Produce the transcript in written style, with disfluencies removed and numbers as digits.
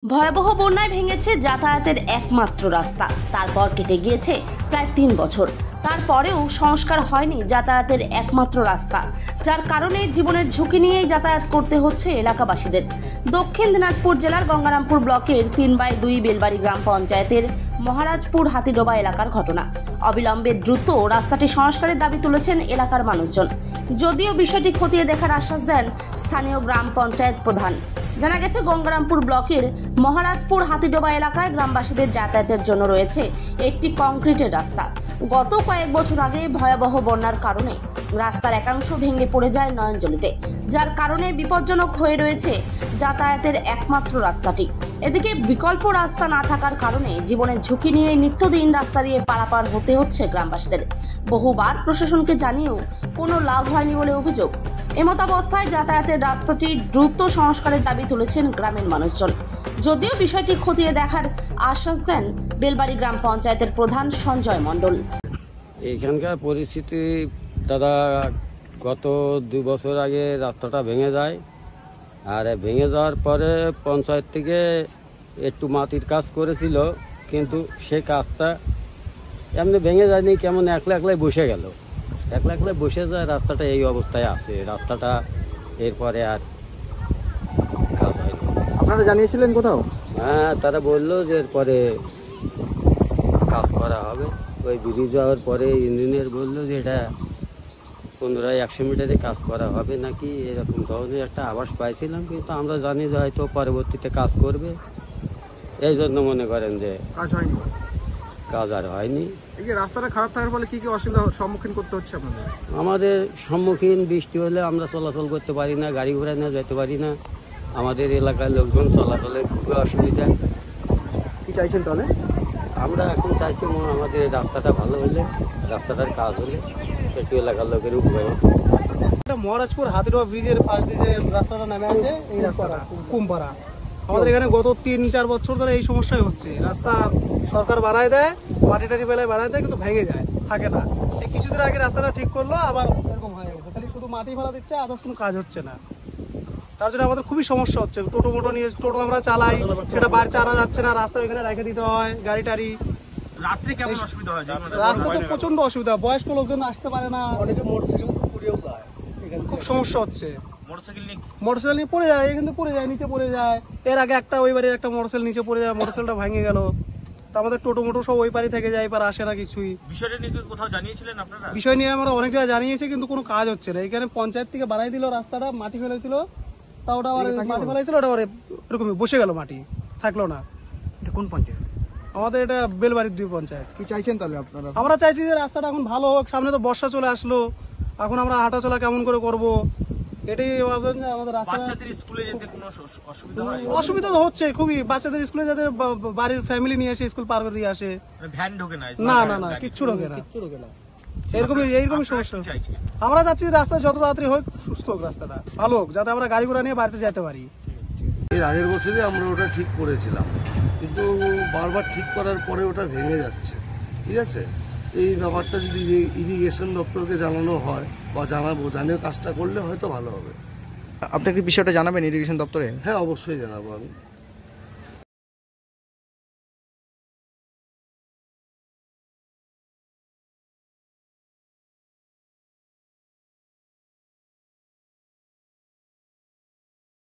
ভয়াবহ বন্যায় ভেঙেছে যাতায়াতের একমাত্র রাস্তা। তারপর কেটে গিয়েছে প্রায় ৩ বছর। তারপরেও সংস্কার হয়নি যাতায়াতের একমাত্র রাস্তা, যার কারণে জীবনের ঝুঁকি নিয়েই যাতায়াত করতে হচ্ছে এলাকাবাসীদের। দক্ষিণ দিনাজপুর জেলার গঙ্গারামপুর ব্লকের ৩/২ বেলবাড়ি গ্রাম পঞ্চায়েতের মহারাজপুর হাতিডোবা এলাকার ঘটনা। অবিলম্বে দ্রুত রাস্তাটি সংস্কারের দাবি তুলেছেন এলাকার মানুষজন। যদিও বিষয়টি খতিয়ে দেখার আশ্বাস দেন স্থানীয় গ্রাম পঞ্চায়েত প্রধান। জানা গেছে, গঙ্গারামপুর ব্লকের মহারাজপুর হাতিডোবা এলাকায় গ্রামবাসীদের যাতায়াতের জন্য রয়েছে একটি কংক্রিটের রাস্তা। গত কয়েক বছর আগে ভয়াবহ বন্যার কারণে রাস্তার একাংশ ভেঙে পড়ে যায় নয়নজলিতে, যার কারণে বিপজ্জনক হয়ে রয়েছে যাতায়াতের একমাত্র রাস্তাটি। এদিকে বিকল্প রাস্তা না থাকার কারণে জীবনের ঝুঁকি নিয়ে নিত্যদিন রাস্তা দিয়ে পারাপার হতে হচ্ছে গ্রামবাসীদের। বহুবার প্রশাসনকে জানিয়েও কোনো লাভ হয়নি বলে অভিযোগ। এমতাবস্থায় যাতায়াতের রাস্তাটি দ্রুত সংস্কারের দাবি তুলেছেন গ্রামের মানুষজন। যদিও বিষয়টি খতিয়ে দেখার আশ্বাস দেন বেলবাড়ি গ্রাম পঞ্চায়েতের প্রধান সঞ্জয় মণ্ডল। এখানকার পরিস্থিতি দাদা, গত 2 বছর আগে রাস্তাটা ভেঙে যায়, আর ভেঙে যাওয়ার পরে পঞ্চায়েত থেকে একটু মাটির কাজ করেছিল, কিন্তু সে কাজটা এমনি ভেঙে যায়নি, কেমন একলাই বসে গেল। একলাই বসে যায়, রাস্তাটা এই অবস্থায় আছে। রাস্তাটা এরপরে আর কাজ হয়নি। আপনারা জানিয়েছিলেন কোথাও? হ্যাঁ, তারা বললো যে এরপরে কাজ করা হবে। ওই ব্রিজ যাওয়ার পরে ইঞ্জিনিয়ার বললো যে এটা 1500-100 মিটারে কাজ করা হবে নাকি, এরকম ধরনের একটা আভাস পাইছিলাম। কিন্তু আমরা জানি যে হয়তো পরবর্তীতে কাজ করবে, এই জন্য মনে করেন যে কাজ হয়নি। কাজ আর হয়নি। এই যে রাস্তাটা খারাপ থাকার ফলে কি কি অসুবিধার সম্মুখীন করতে হচ্ছে আপনাদের? আমাদের সম্মুখীন বৃষ্টি হলে আমরা চলাচল করতে পারি না, গাড়ি ঘোড়া নিয়ে যেতে পারি না। আমাদের এলাকার লোকজন চলাচলের খুবই অসুবিধা। কি চাইছেন তাহলে? আমরা এখন চাইছি আমাদের রাস্তাটা ভালো হলে, রাস্তাটার কাজ হলে একটু এলাকার লোকের উপকার। মহারাজপুর হাতিডোবা ব্রিজের পাশ দিয়ে যে রাস্তাটা নামে আছে, এই রাস্তাটা কুমপাড়া, আমাদের এখানে গত 3-4 বছর ধরে এই সমস্যাই হচ্ছে। রাস্তা সরকার বানায় দেয়, মাটি টাটি বেলায় বানায় দেয়, কিন্তু ভেঙে যায়, থাকে না। এই কিছুদিন আগে রাস্তাটা ঠিক করলো, আবার এরকম হয়ে গেছে। খালি শুধু মাটি ফেলা দিচ্ছে, আদার্স কোনো কাজ হচ্ছে না। তার জন্য আমাদের খুবই সমস্যা হচ্ছে। টোটো নিয়ে টোটো আমরা চালাই, সেটা বাড়িতে আনা যাচ্ছে না, রাস্তা ওইখানে রেখে দিতে হয় গাড়ি টাড়ি। রাত্রে কেমন অসুবিধা হয়? রাস্তা তো প্রচন্ড অসুবিধা, বয়স্ক লোকজন আসতে পারে না, অনেকে মোটরসাইকেল পুড়িয়েও যায়, খুব সমস্যা হচ্ছে। মোটরসাইকেল নিয়ে পড়ে যায়, এখানে পড়ে যায়, নিচে পড়ে যায়। এর আগে একটা ওই বাড়ির একটা মোটরসাইকেল নিচে পড়ে যায়, মোটরসাইকেলটা ভেঙে গেল। তো আমাদের টোটো মোটো সব ওই পারে থেকে যায়, এবার আসে না কিছুই। বিষয়টা নিয়ে কোথাও জানিয়েছিলেন আপনারা? বিষয় নিয়ে আমরা অনেক জায়গায় জানিয়েছি, কিন্তু কোনো কাজ হচ্ছে না। এখানে পঞ্চায়েত থেকে বানাই দিল রাস্তাটা, মাটি ফেলেছিল, তা ওটা আবার মাটি ফেলাইছিল, ওটা আবার এরকমই বসে গেল, মাটি থাকলো না। এটা কোন পঞ্চায়েত? আমাদের এটা বেলবাড়ির 2 পঞ্চায়েত। কি চাইছেন তাহলে আপনারা? আমরা চাইছি যে রাস্তাটা এখন ভালো হোক। সামনে তো বর্ষা চলে আসলো, এখন আমরা হাঁটাচলা কেমন করে করবো, এটাই আমাদের বাচ্চাদের স্কুলে যেতে কোনো অসুবিধা হয়? অসুবিধা তো হচ্ছে খুবই। বাচ্চাদের স্কুলে যাদের বাড়ির ফ্যামিলি নিয়ে এসে স্কুল পার করে দিয়ে আসে, ভ্যান ঢোকে না? না, কিচ্ছু ঢোকে না। এইরকমই সমস্যা। আমরা চাচ্ছি রাস্তা যত তাড়াতাড়ি হোক, সুস্থ হোক, রাস্তাটা ভালো হোক, যাতে আমরা গাড়ি ঘোড়া নিয়ে বাড়িতে যেতে পারি। এর আগের বছরে আমরা ওটা ঠিক করেছিলাম, কিন্তু বারবার ঠিক করার পরে ওটা ভেঙে যাচ্ছে। ঠিক আছে, এই ব্যাপারটা যদি ইরিগেশন দপ্তরকে জানানো হয় বা জানিয়ে কাজটা করলে হয়তো ভালো হবে। আপনি কি বিষয়টা জানাবেন ইরিগেশন দপ্তরে? হ্যাঁ, অবশ্যই জানাবো আমি।